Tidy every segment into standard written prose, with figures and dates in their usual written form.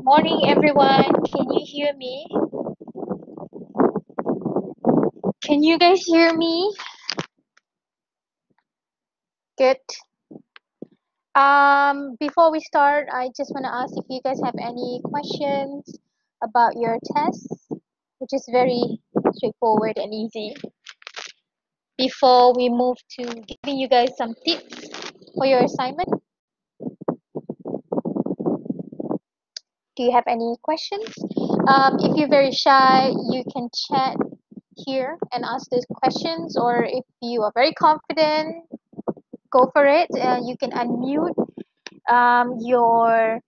Morning, everyone. Can you hear me? Can you guys hear me? Good. Before we start, I just want to ask if you guys have any questions about your test, which is very straightforward and easy. Before we move to giving you guys some tips for your assignment, do you have any questions? If you're very shy, you can chat here and ask those questions, or if you are very confident, go for it. You can unmute your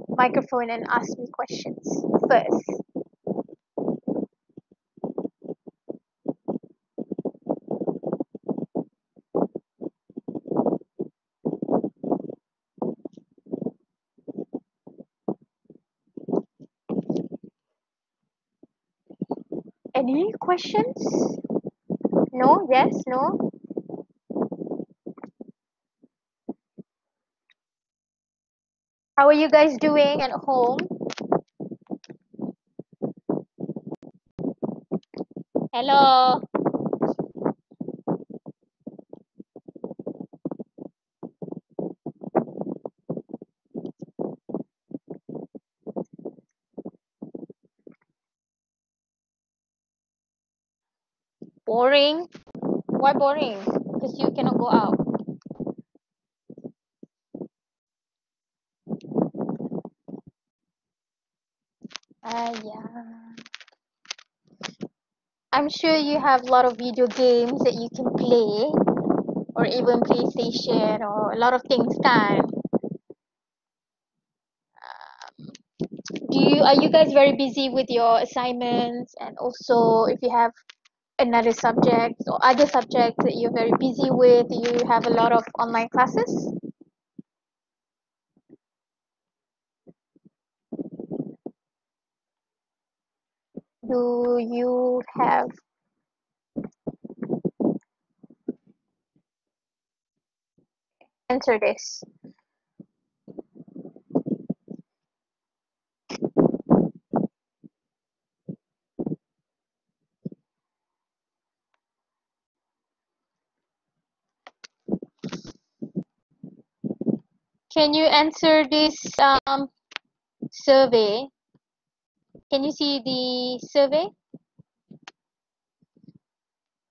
microphone and ask me questions first. Any questions? No? Yes? No? How are you guys doing at home? Hello? Boring? Why boring? Because you cannot go out. Yeah. I'm sure you have a lot of video games that you can play, or even PlayStation, or a lot of things can. Are you guys very busy with your assignments, and also if you have another subject or other subjects that you're very busy with, you have a lot of online classes? Do you have answer this? Can you answer this survey? Can you see the survey?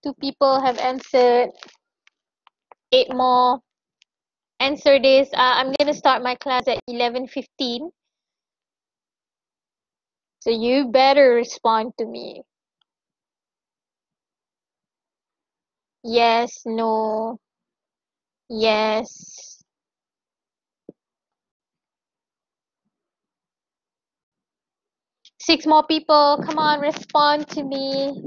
Two people have answered, 8 more. Answer this. I'm gonna start my class at 11:15. So you better respond to me. Yes, no, yes. Six more people. Come on, respond to me.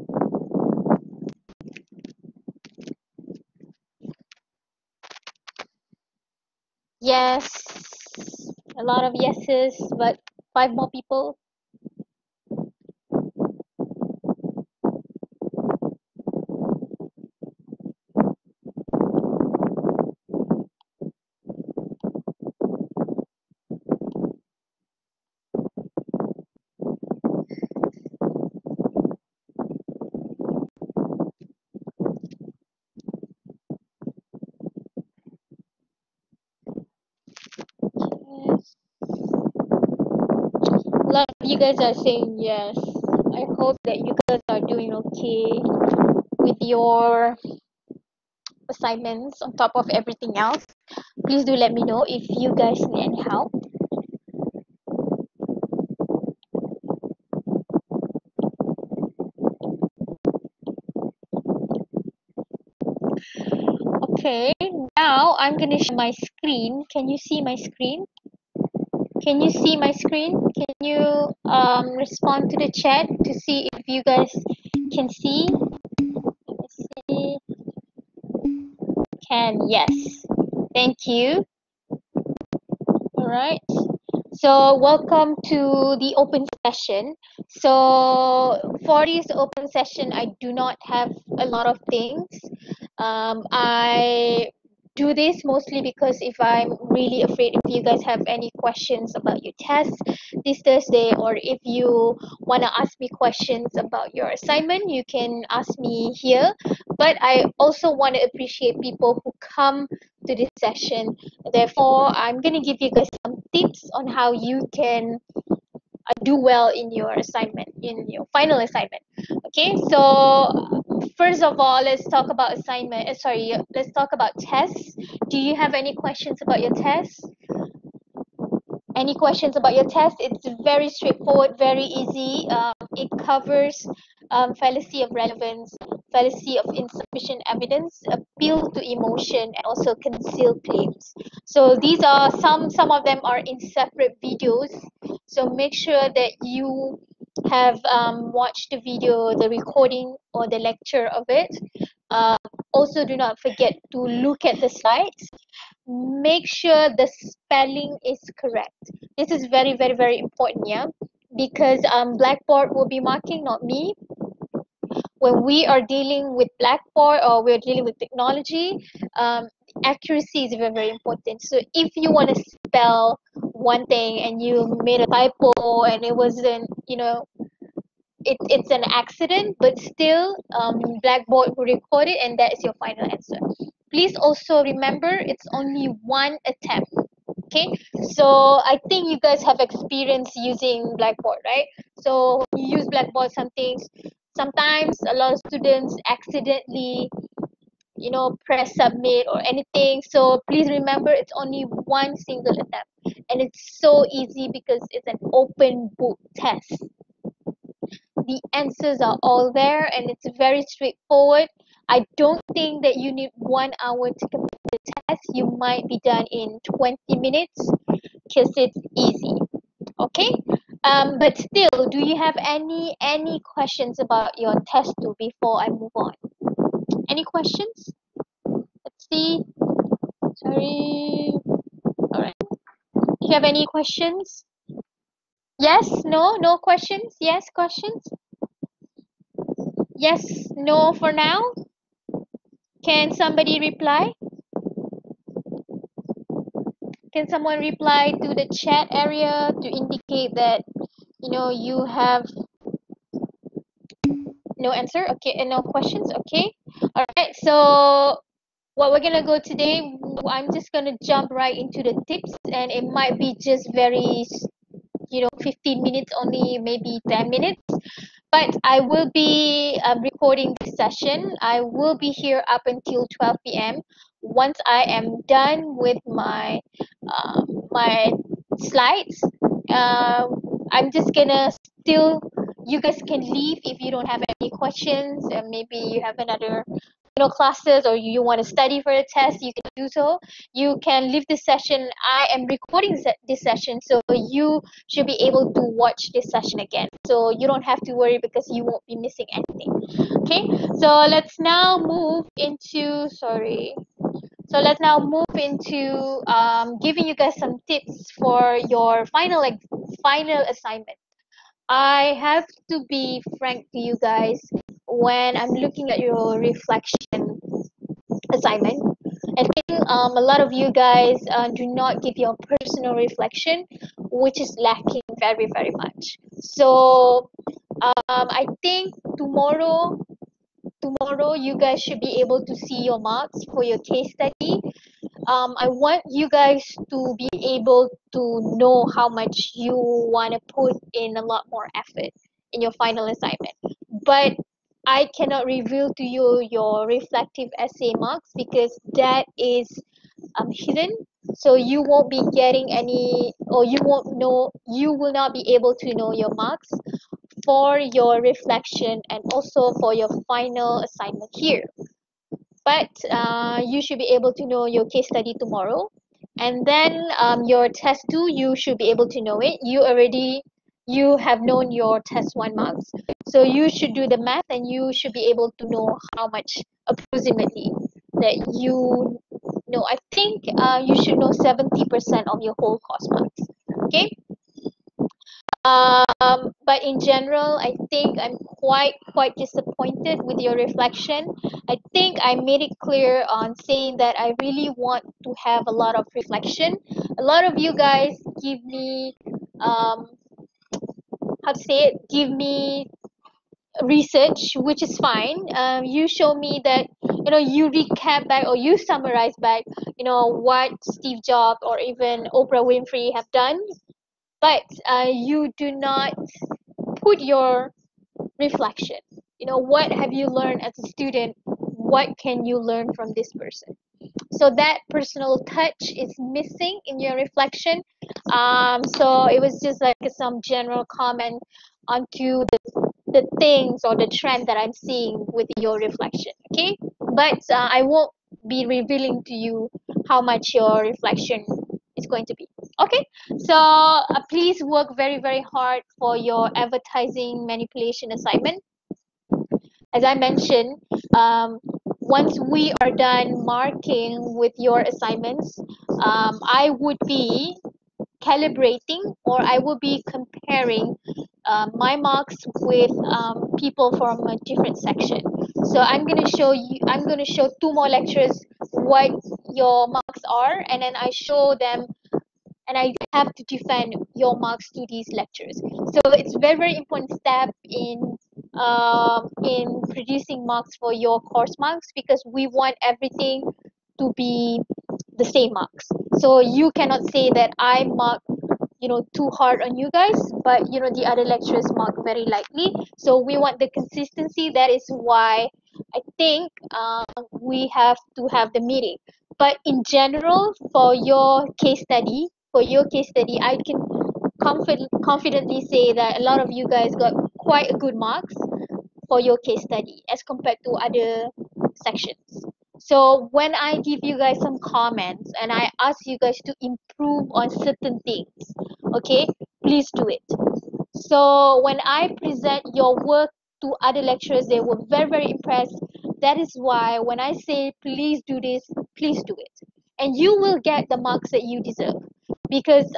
Yes. A lot of yeses, but 5 more people. Yes. A lot of you guys are saying yes. I hope that you guys are doing okay with your assignments on top of everything else. Please do let me know if you guys need any help. Okay, now I'm gonna share my screen. Can you see my screen? Can you see my screen? Can you respond to the chat to see if you guys can see? Let me see. Can, yes. Thank you. All right. So welcome to the open session. So for this open session, I do not have a lot of things. I do this mostly because if I'm really afraid if you guys have any questions about your test this Thursday, or if you want to ask me questions about your assignment, you can ask me here. But I also want to appreciate people who come to this session. Therefore, I'm going to give you guys some tips on how you can do well in your assignment, in your final assignment. Okay, so first of all, let's talk about assignment. Sorry, let's talk about tests. Do you have any questions about your tests? Any questions about your test? It's very straightforward, very easy. It covers fallacy of relevance, fallacy of insufficient evidence, appeal to emotion, and also concealed claims. So these are some of them are in separate videos. So make sure that you have watched the video, the recording or the lecture of it. Uh, Also, do not forget to look at the slides. Make sure the spelling is correct. This is very, very, very important, yeah, because Blackboard will be marking, not me. When we are dealing with Blackboard or we're dealing with technology, accuracy is very, very important. So if you want to spell one thing and you made a typo and it wasn't, it's an accident, but still Blackboard will record it and that is your final answer. Please also remember it's only one attempt. Okay, so I think you guys have experience using Blackboard, right? So you use Blackboard sometimes a lot of students accidentally press submit or anything. So please remember it's only one single attempt and it's so easy because it's an open book test. The answers are all there and it's very straightforward. I don't think that you need 1 hour to complete the test. You might be done in 20 minutes because it's easy. Okay, but still, do you have any questions about your test two before I move on? Any questions? Let's see. Sorry. All right. Do you have any questions? Yes, no questions. Yes, questions. Yes, no for now. Can somebody reply? Can someone reply to the chat area to indicate that you have no answer? Okay, and no questions. Okay. All right. So what we're gonna go today, I'm just gonna jump right into the tips, and it might be just very 15 minutes only, maybe 10 minutes. But I will be recording this session. I will be here up until 12 p.m. Once I am done with my slides, I'm just gonna still. You guys can leave if you don't have any questions, and maybe you have another classes or you want to study for the test, you can do so. You can leave this session. I am recording this session, so you should be able to watch this session again, so you don't have to worry because you won't be missing anything. Okay, so let's now move into giving you guys some tips for your final assignment. I have to be frank to you guys. When I'm looking at your reflection assignment, I think a lot of you guys do not give your personal reflection, which is lacking very, very much. So I think tomorrow you guys should be able to see your marks for your case study. I want you guys to be able to know how much you want to put in a lot more effort in your final assignment. But I cannot reveal to you your reflective essay marks because that is hidden. So you won't be getting any, or you will not be able to know your marks for your reflection and also for your final assignment here. But you should be able to know your case study tomorrow, and then your test 2 you should be able to know it. You have known your test 1 marks, so you should do the math and you should be able to know how much approximately that you know. I think you should know 70% of your whole course marks. Okay, But in general, I think I'm quite disappointed with your reflection. I think I made it clear on saying that I really want to have a lot of reflection. A lot of you guys give me how to say it, give me research, which is fine. You show me that you recap back or you summarize back what Steve Jobs or even Oprah Winfrey have done, but you do not put your reflection. What have you learned as a student? What can you learn from this person? So that personal touch is missing in your reflection. So it was just like some general comment onto the things or the trend that I'm seeing with your reflection. Okay, but I won't be revealing to you how much your reflection is going to be. Okay, so please work very hard for your advertising manipulation assignment. As I mentioned, once we are done marking with your assignments, I would be calibrating or I will be comparing my marks with people from a different section. So I'm going to show two more lecturers what your marks are, and then I show them and I have to defend your marks to these lectures. So it's very important step in producing marks for your course marks, because we want everything to be the same marks. So you cannot say that I mark too hard on you guys, but the other lecturers mark very lightly. So we want the consistency. That is why I think we have to have the meeting. But in general, for your case study, I can confidently say that a lot of you guys got quite a good marks for your case study as compared to other sections. So when I give you guys some comments and I ask you guys to improve on certain things, okay, please do it. So when I present your work to other lecturers, they were very impressed. That is why when I say please do this, please do it, and you will get the marks that you deserve. Because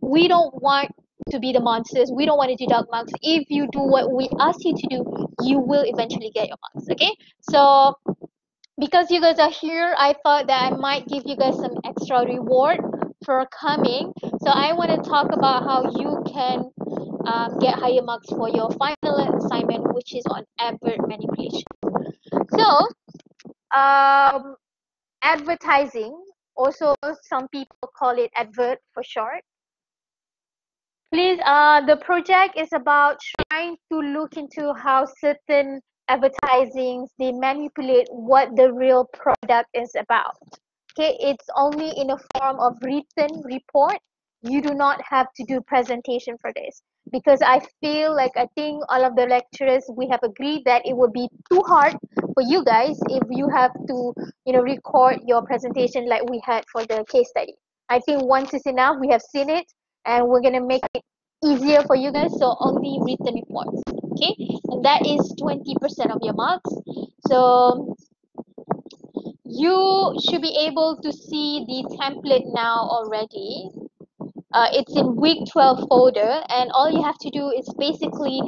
we don't want to be the monsters. We don't want to deduct marks. If you do what we ask you to do, you will eventually get your marks. Okay. So because you guys are here, I thought that I might give you guys some extra reward for coming. So I want to talk about how you can get higher marks for your final assignment, which is on advert manipulation. So um, advertising, also some people call it advert for short. Please, the project is about trying to look into how certain advertisings they manipulate what the real product is about. Okay, it's only in a form of written report. You do not have to do presentation for this, because I think all of the lecturers, we have agreed that it would be too hard for you guys if you have to record your presentation like we had for the case study. I think once is enough. We have seen it, and we're gonna make it easier for you guys. So only written reports. Okay, and that is 20% of your marks. So you should be able to see the template now already. It's in week 12 folder, and all you have to do is basically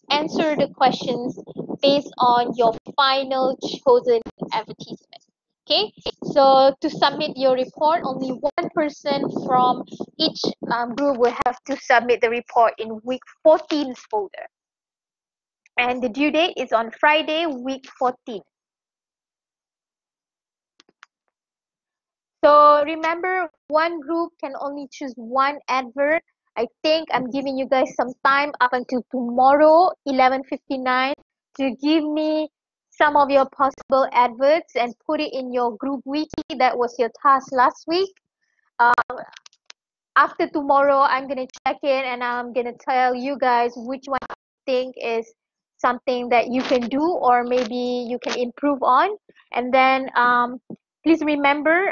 answer the questions based on your final chosen advertisement. Okay, so to submit your report, only one person from each group will have to submit the report in week 14 folder, and the due date is on Friday, week 14. So remember, one group can only choose one advert. I think I'm giving you guys some time up until tomorrow, 11:59, to give me some of your possible adverts and put it in your group wiki. That was your task last week. After tomorrow, I'm gonna check it and I'm gonna tell you guys which one I think is something that you can do or maybe you can improve on. And then please remember,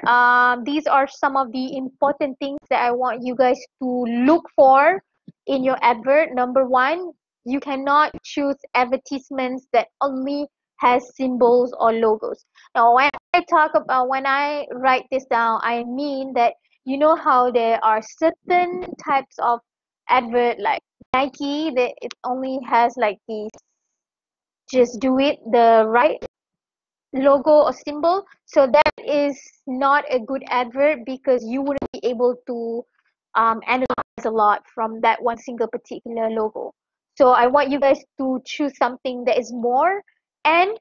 these are some of the important things that I want you guys to look for in your advert. Number one, you cannot choose advertisements that only has symbols or logos. Now, when I write this down, I mean that how there are certain types of advert like Nike, that it only has like the just do it the right logo or symbol. So that is not a good advert because you wouldn't be able to analyze a lot from that one single particular logo. So I want you guys to choose something that is more, and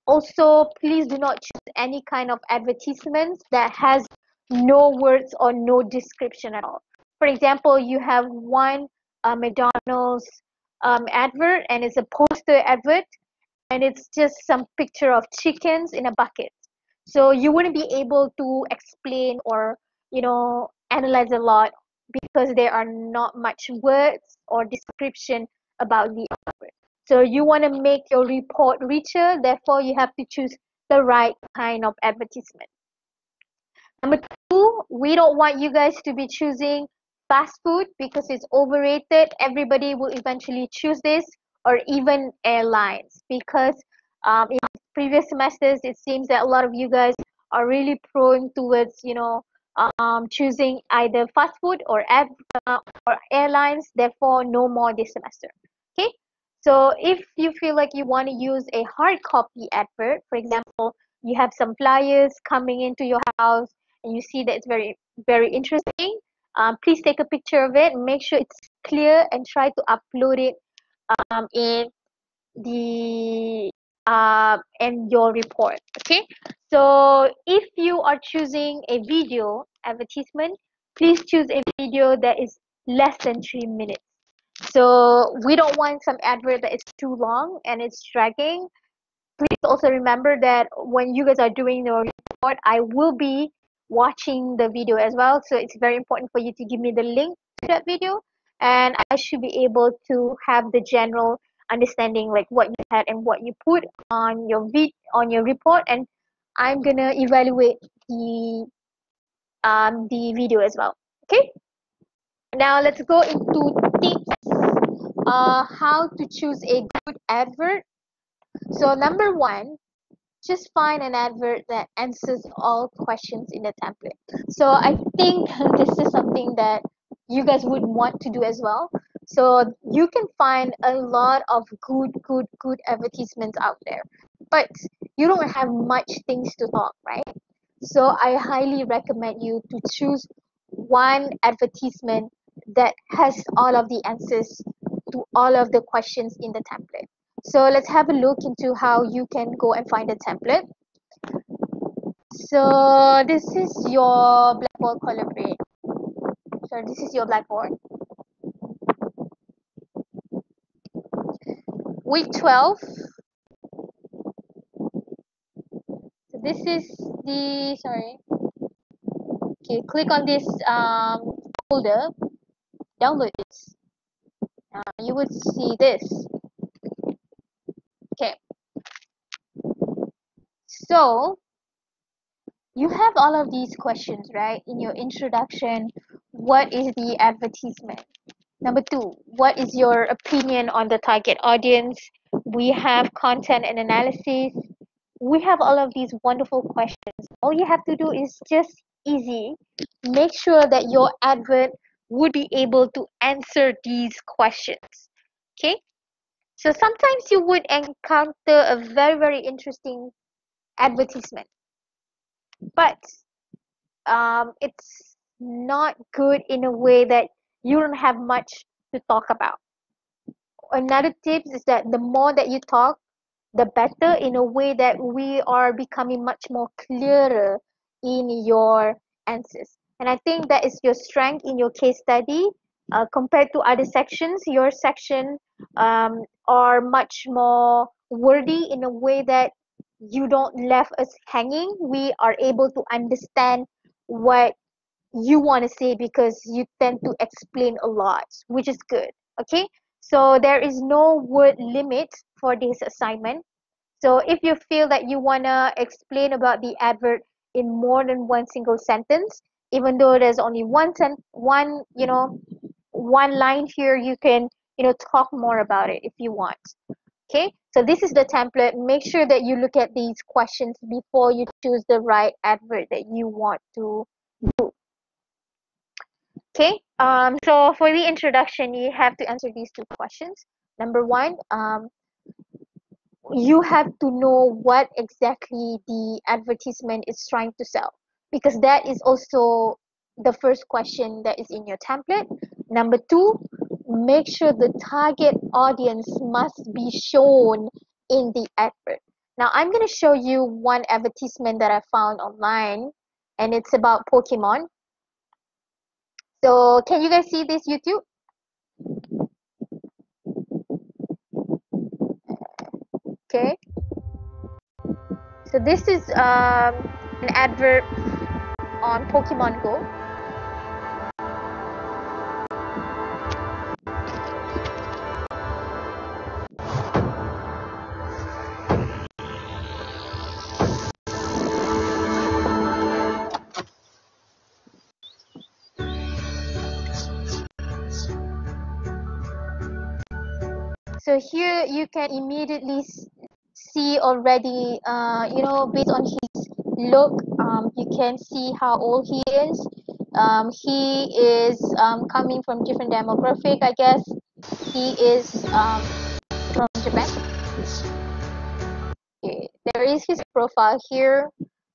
also please do not choose any kind of advertisements that has no words or no description at all. For example, you have one McDonald's advert, and it's a poster advert, and it's just some picture of chickens in a bucket. So you wouldn't be able to explain or analyze a lot because there are not much words or description about the advert. So you want to make your report richer, therefore you have to choose the right kind of advertisement. Number two, we don't want you guys to be choosing fast food because it's overrated. Everybody will eventually choose this, or even airlines, because in previous semesters it seems that a lot of you guys are really prone towards choosing either fast food or airlines. Therefore, no more this semester. Okay. So if you feel like you want to use a hard copy advert, for example, you have some flyers coming into your house and you see that it's very interesting, please take a picture of it, make sure it's clear, and try to upload it in the in your report. Okay, so if you are choosing a video advertisement, please choose a video that is less than 3 minutes. So we don't want some advert that is too long and it's dragging. Please also remember that when you guys are doing your report, I will be watching the video as well. So it's very important for you to give me the link to that video, and I should be able to have the general understanding like what you had and what you put on your on your report, and I'm gonna evaluate the video as well. Okay. Now let's go into tips how to choose a good advert. So number one, just find an advert that answers all questions in the template. So I think this is something that you guys would want to do as well. So you can find a lot of good advertisements out there, but you don't have much things to talk, right? So I highly recommend you to choose one advertisement that has all of the answers to all of the questions in the template. So let's have a look into how you can go and find a template. So this is your Blackboard Collaborate. So this is your Blackboard. Week 12. So this is the, sorry. Okay, click on this folder, download this. You would see this. Okay. So you have all of these questions, right? In your introduction, what is the advertisement? Number two, what is your opinion on the target audience? We have content and analysis. We have all of these wonderful questions. All you have to do is just easy. Make sure that your advert would be able to answer these questions. Okay? So sometimes you would encounter a very interesting advertisement, but it's not good in a way that you don't have much to talk about. Another tip is that the more that you talk, the better, in a way that we are becoming much more clearer in your answers. And I think that is your strength in your case study. Compared to other sections, your section are much more wordy in a way that you don't left us hanging. We are able to understand what you want to say because you tend to explain a lot, which is good. Okay, so there is no word limit for this assignment. So if you feel that you want to explain about the advert in more than one single sentence, even though there's only one line here, you can talk more about it if you want. Okay, so this is the template. Make sure that you look at these questions before you choose the right advert that you want to do. Okay, So for the introduction, you have to answer these two questions. Number one, you have to know what exactly the advertisement is trying to sell, because that is also the first question that is in your template. Number two, make sure the target audience must be shown in the advert. Now I'm going to show you one advertisement that I found online, and it's about Pokemon. So can you guys see this YouTube? Okay, so this is an advert on Pokemon Go. So here you can immediately see already, based on his look, you can see how old he is. He is coming from different demographic, I guess. He is from Japan. Okay, there is his profile here.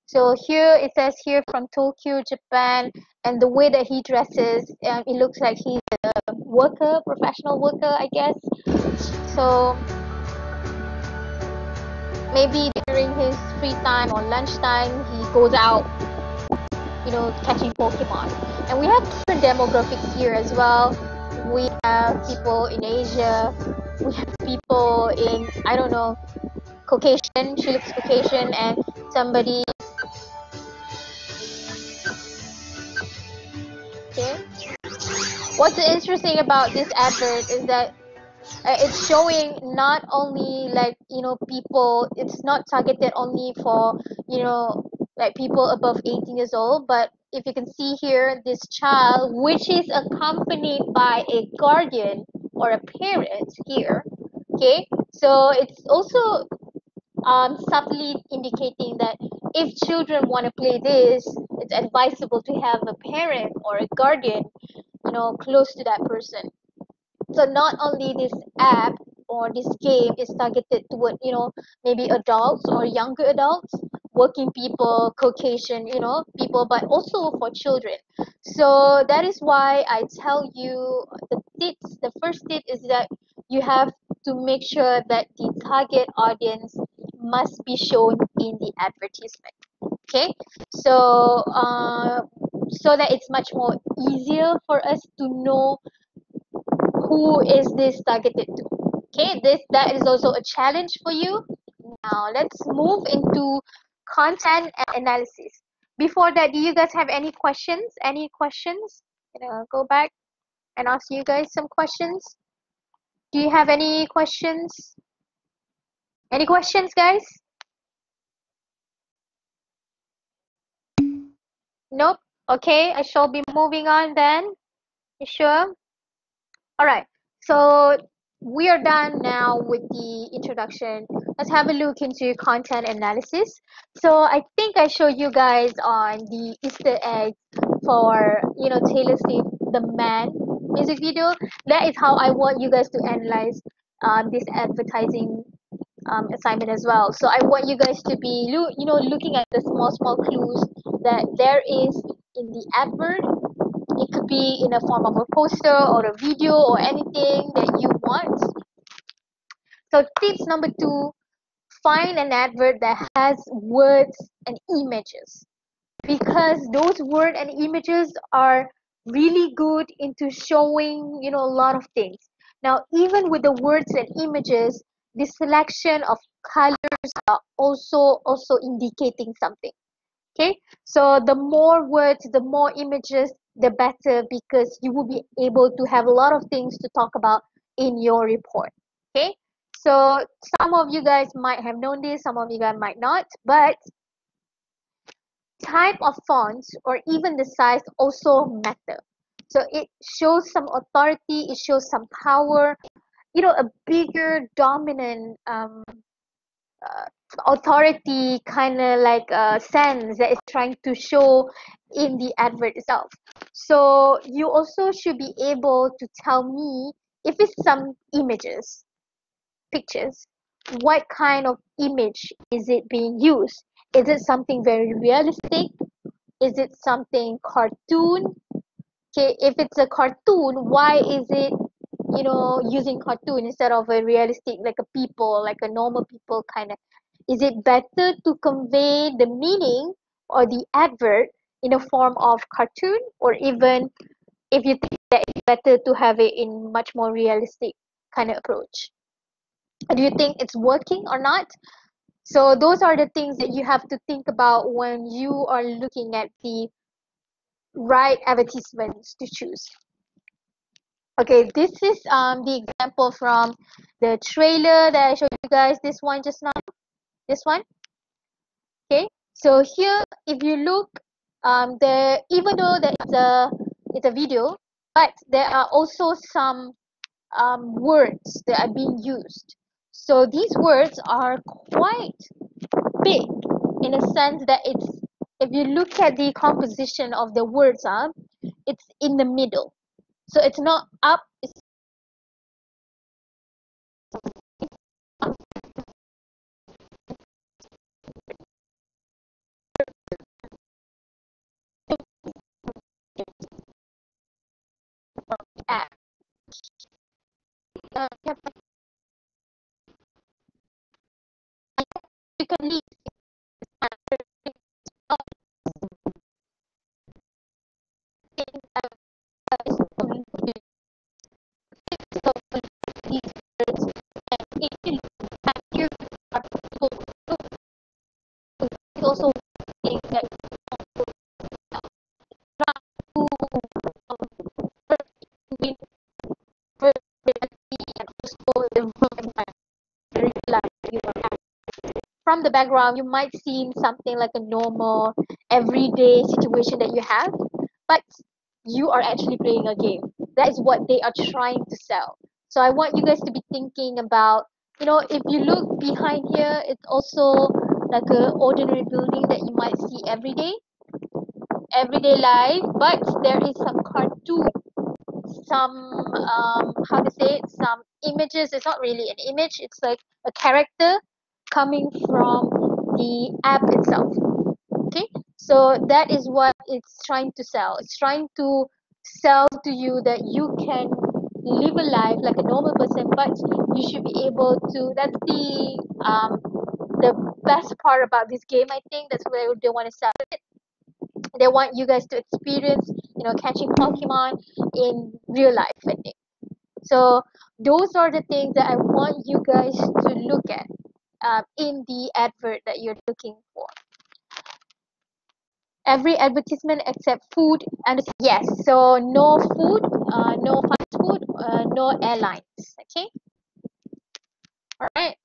So here it says here from Tokyo, Japan, and the way that he dresses, it looks like he's a worker, professional worker, I guess. So maybe during his free time or lunchtime, he goes out, catching Pokemon. And we have different demographics here as well. We have people in Asia. We have people in, I don't know, Caucasian. She looks Caucasian, and somebody. Okay. What's interesting about this advert is that it's showing not only people. It's not targeted only for like people above 18 years old, but if you can see here, this child, which is accompanied by a guardian or a parent here. Okay, so it's also subtly indicating that if children want to play this, it's advisable to have a parent or a guardian, close to that person. So not only this app or this game is targeted toward maybe adults or younger adults, working people, Caucasian people, but also for children. So that is why I tell you the first tip is that you have to make sure that the target audience must be shown in the advertisement. Okay, so so that it's much more easier for us to know who is this targeted to. Okay, that is also a challenge for you. Now let's move into content and analysis. Before that, do you guys have any questions? Any questions? Go back and ask you guys some questions. Do you have any questions? Any questions, guys? Nope. Okay, I shall be moving on then. You sure? All right, so we are done now with the introduction. Let's have a look into content analysis. So I think I showed you guys on the Easter eggs for Taylor Swift, the Man music video. That is how I want you guys to analyze this advertising assignment as well. So I want you guys to be looking at the small clues that there is in the advert. It could be in a form of a poster or a video or anything that you want. So tips number 2, find an advert that has words and images, because those words and images are really good into showing a lot of things. Now even with the words and images, the selection of colors are also indicating something. Okay, so the more words, the more images, the better, because you will be able to have a lot of things to talk about in your report. Okay, so some of you guys might have known this, some of you guys might not, but type of fonts or even the size also matter. So it shows some authority, it shows some power, a bigger dominant authority kind of like sense that it's trying to show in the advert itself. So you also should be able to tell me if it's some images, pictures, what kind of image is it being used? Is it something very realistic? Is it something cartoon? Okay, if it's a cartoon, why is it, using cartoon instead of a realistic, like a people, like a normal people kind of? Is it better to convey the meaning or the advert in a form of cartoon, or even if you think that it's better to have it in much more realistic kind of approach? Do you think it's working or not? So those are the things that you have to think about when you are looking at the right advertisements to choose. Okay, this is the example from the trailer that I showed you guys. This one just now. This one. Okay. So here, if you look, there, even though that it's a video, but there are also some words that are being used. So these words are quite big in a sense that if you look at the composition of the words, it's in the middle. So it's not up, it's at. You can leave these words, and if you have your it's also thing that we and also the from the background you might seem something like a normal everyday situation that you have, but you are actually playing a game. That is what they are trying to sell. So I want you guys to be thinking about, if you look behind here, it's also like a ordinary building that you might see everyday life, but there is some cartoon, some how to say it, some images. It's not really an image, it's like a character coming from the app itself. Okay, so that is what it's trying to sell. It's trying to sell to you that you can live a life like a normal person, but you should be able to. That's the best part about this game. I think that's where they want to sell it. They want you guys to experience, catching Pokemon in real life, I think. So those are the things that I want you guys to look at in the advert that you're looking for. Every advertisement except food and yes, so no food, no fast food, no airlines. Okay, all right.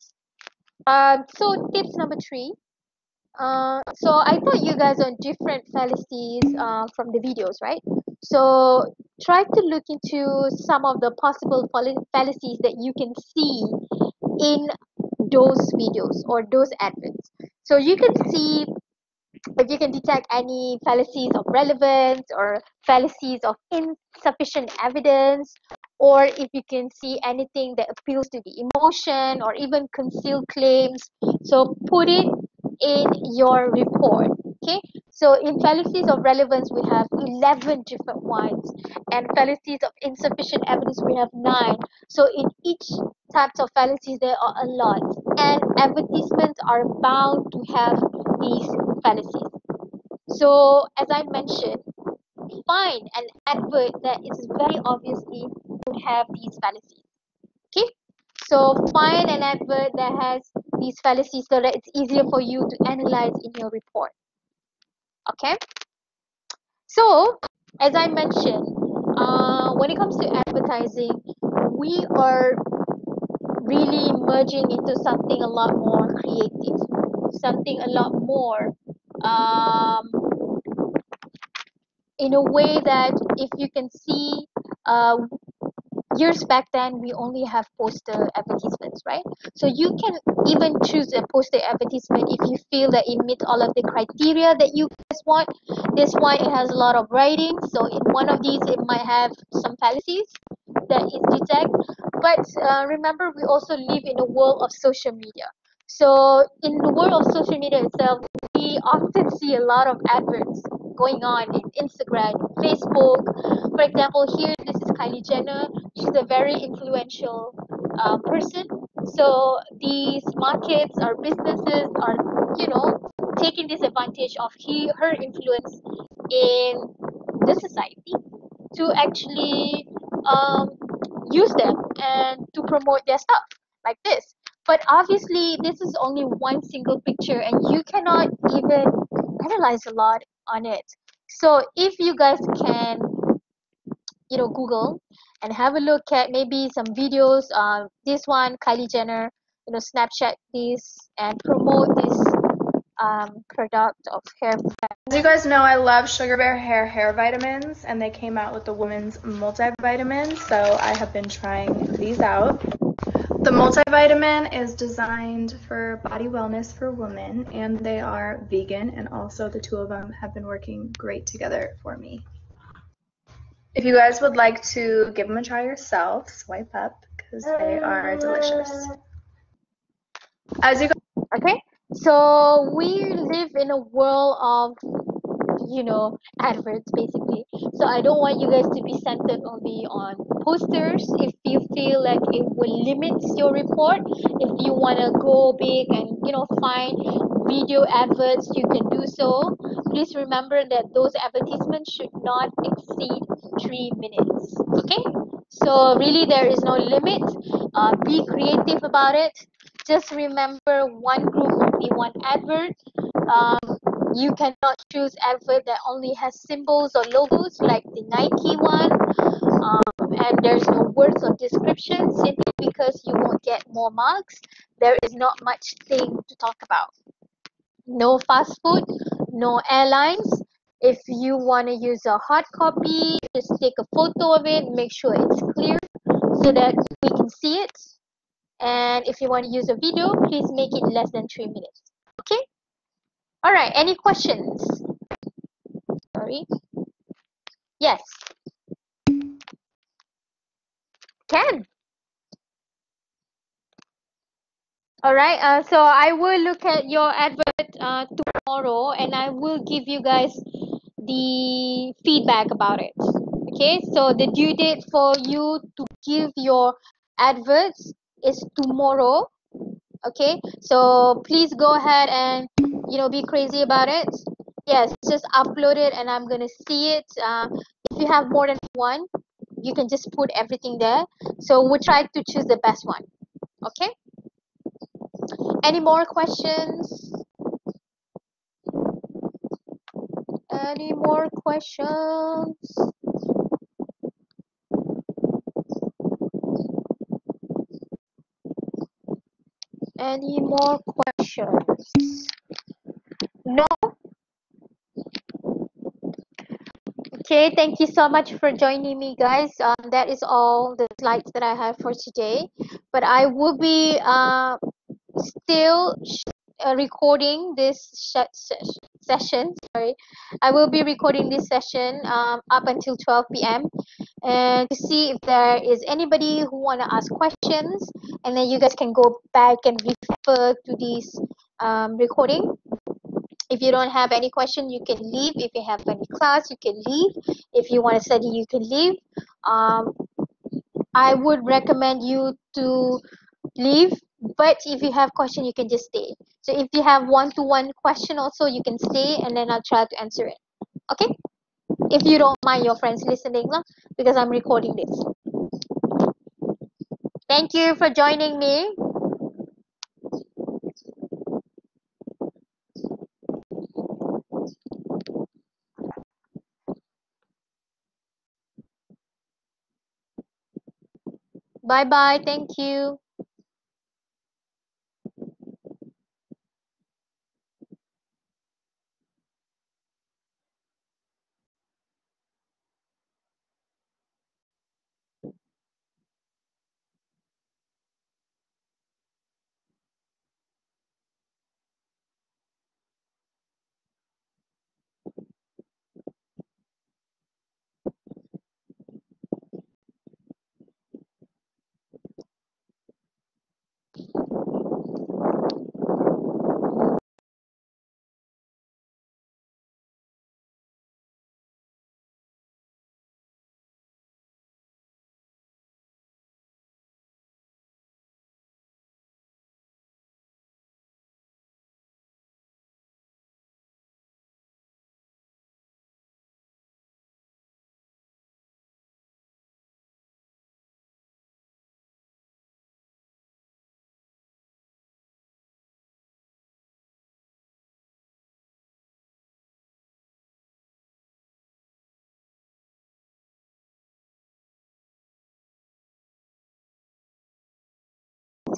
So tips number 3. So I thought you guys on different fallacies from the videos, right? So try to look into some of the possible fallacies that you can see in those videos or those adverts. So you can see if you can detect any fallacies of relevance or fallacies of insufficient evidence, or if you can see anything that appeals to the emotion or even concealed claims, so put it in your report. Okay, so in fallacies of relevance we have 11 different ones, and fallacies of insufficient evidence we have 9. So in each types of fallacies there are a lot, and advertisements are bound to have these fallacies. So as I mentioned, find an advert that is very obviously would have these fallacies. Okay, so find an advert that has these fallacies so that it's easier for you to analyze in your report. Okay, so as I mentioned, when it comes to advertising, we are really merging into something a lot more creative, something a lot more in a way that if you can see, uh, years back then we only have poster advertisements, right? So you can even choose a poster advertisement if you feel that it meets all of the criteria that you guys want. This one, it has a lot of writing, so in one of these it might have some fallacies that is detect. But remember, we also live in a world of social media. So in the world of social media itself, we often see a lot of adverts going on in Instagram, Facebook. For example, here this is Kylie Jenner. She's a very influential person. So these markets or businesses are, taking this advantage of her influence in the society to actually um, use them and to promote their stuff like this. But obviously, this is only one single picture, and you cannot even analyze a lot on it. So if you guys can, Google and have a look at maybe some videos. This one, Kylie Jenner, Snapchat this and promote this product of hair. As you guys know, I love Sugar Bear hair vitamins, and they came out with the women's multivitamin, so I have been trying these out. The multivitamin is designed for body wellness for women, and they are vegan, and also the two of them have been working great together for me. If you guys would like to give them a try yourself, swipe up because they are delicious. As you Okay, so we live in a world of adverts basically. So I don't want you guys to be centered only on posters. If you feel like it will limit your report, if you want to go big and find video adverts, you can do so. Please remember that those advertisements should not exceed 3 minutes. Okay, so really there is no limit. Be creative about it. Just remember, one group will be one advert. You cannot choose advert that only has symbols or logos like the Nike one, and there's no words or description simply because you won't get more marks. There is not much thing to talk about. No fast food, no airlines. If you want to use a hard copy, just take a photo of it, make sure it's clear so that we can see it. And if you want to use a video, please make it less than 3 minutes. Okay? All right, any questions? Sorry. Yes. Can. All right. So I will look at your advert tomorrow, and I will give you guys the feedback about it. Okay. So the due date for you to give your adverts is tomorrow. Okay. So please go ahead and be crazy about it. Yes, just upload it, and I'm gonna see it. If you have more than one, you can just put everything there. So we try to choose the best one. Okay. Any more questions? Any more questions? Any more questions? No? Okay, thank you so much for joining me, guys. That is all the slides that I have for today. But I will be still recording this session. Sorry, I will be recording this session up until 12 p.m. and to see if there is anybody who want to ask questions, and then you guys can go back and refer to this recording. If you don't have any question, you can leave. If you have any class, you can leave. If you want to study, you can leave. I would recommend you to leave, but if you have question, you can just stay. So if you have one-to-one question also, you can stay, and then I'll try to answer it. Okay, if you don't mind your friends listening lah, because I'm recording this. Thank you for joining me. Bye bye. Thank you.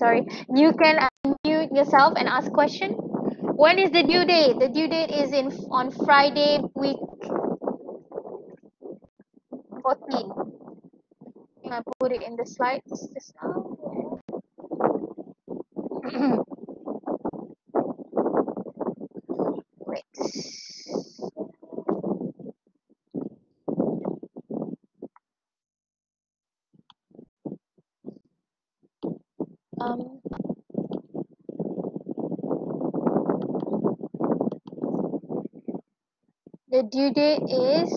sorry. You can unmute yourself and ask question. When is the due date? The due date is on Friday, week 14. I put it in the slides just now. Wait. Um, the due date is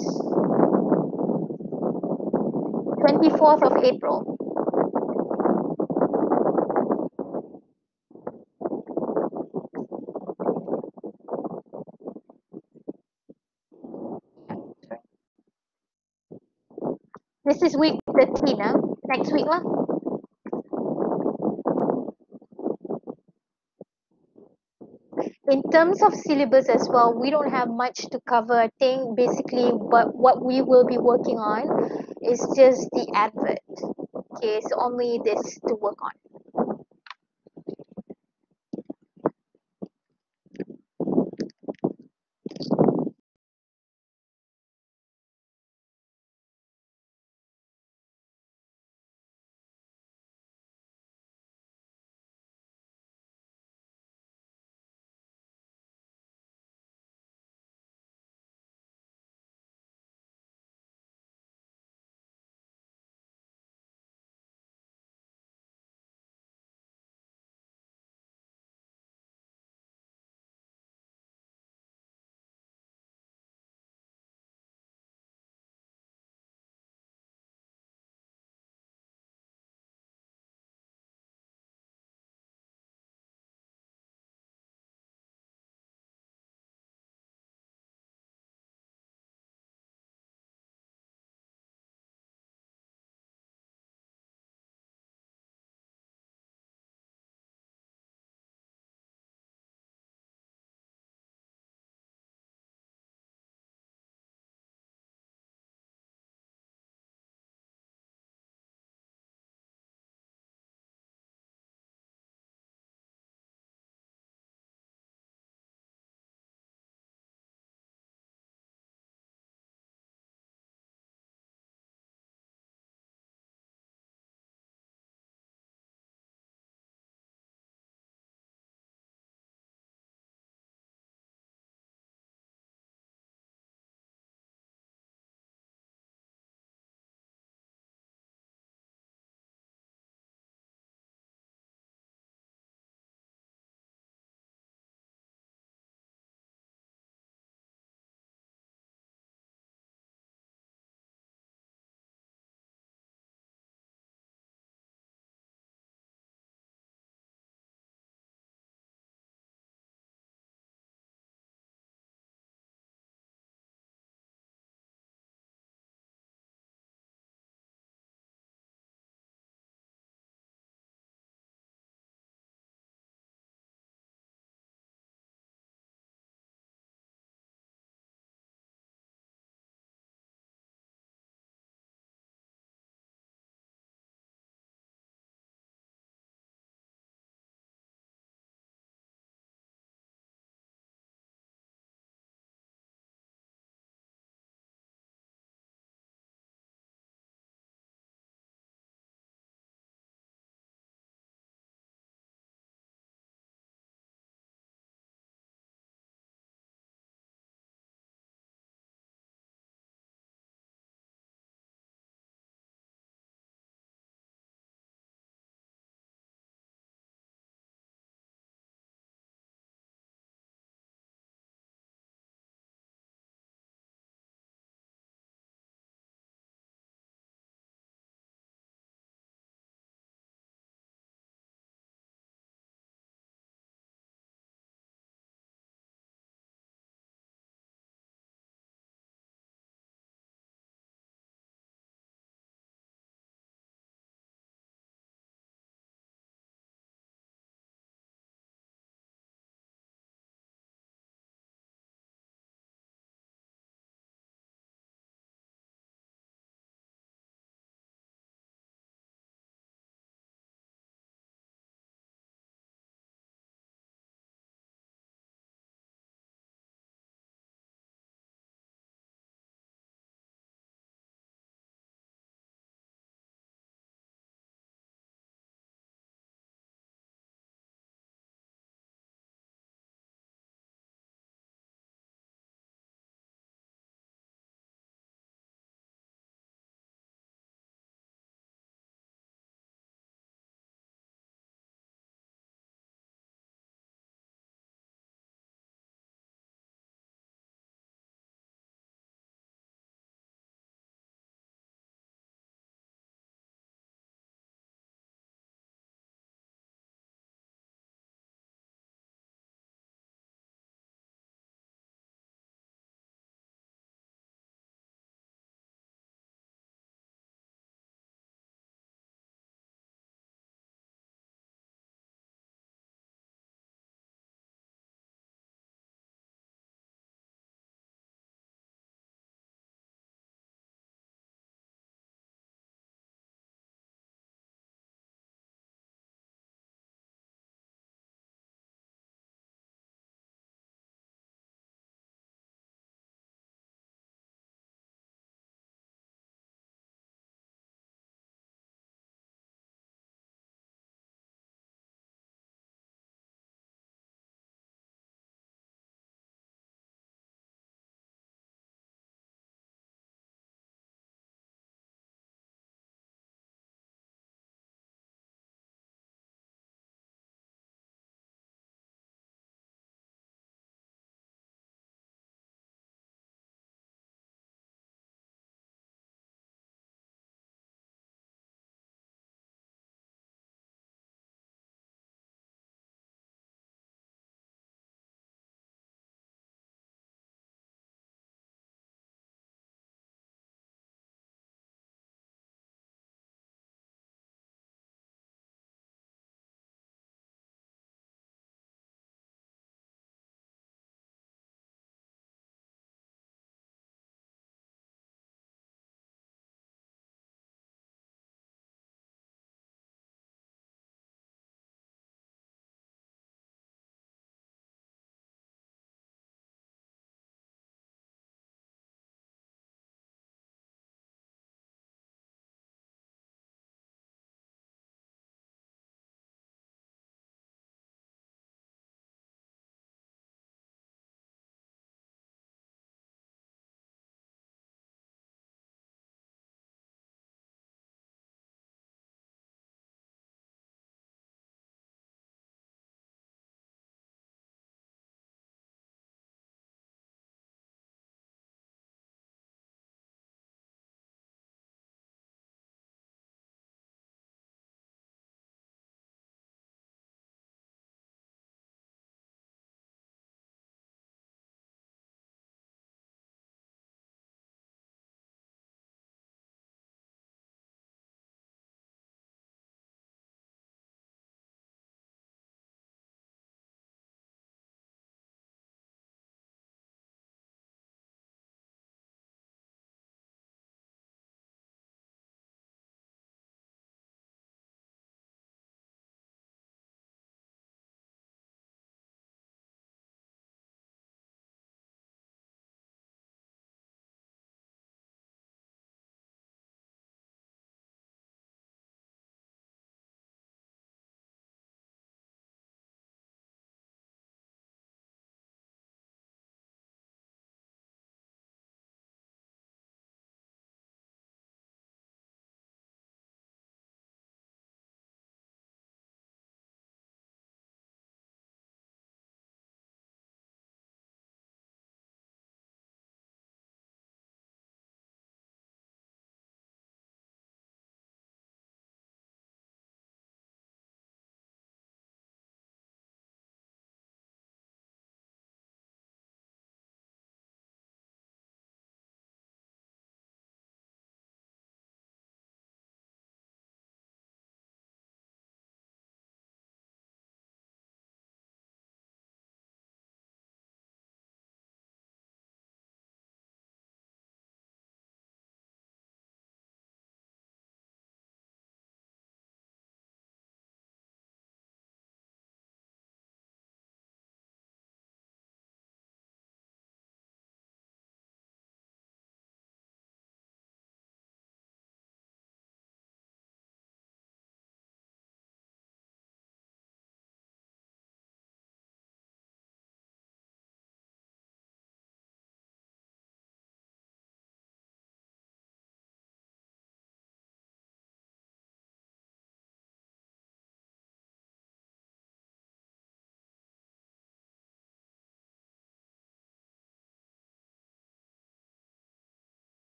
24th of April. This is week 13, next week lah. In terms of syllabus as well, we don't have much to cover. I think basically what we will be working on is just the advert. Okay, so only this to work on.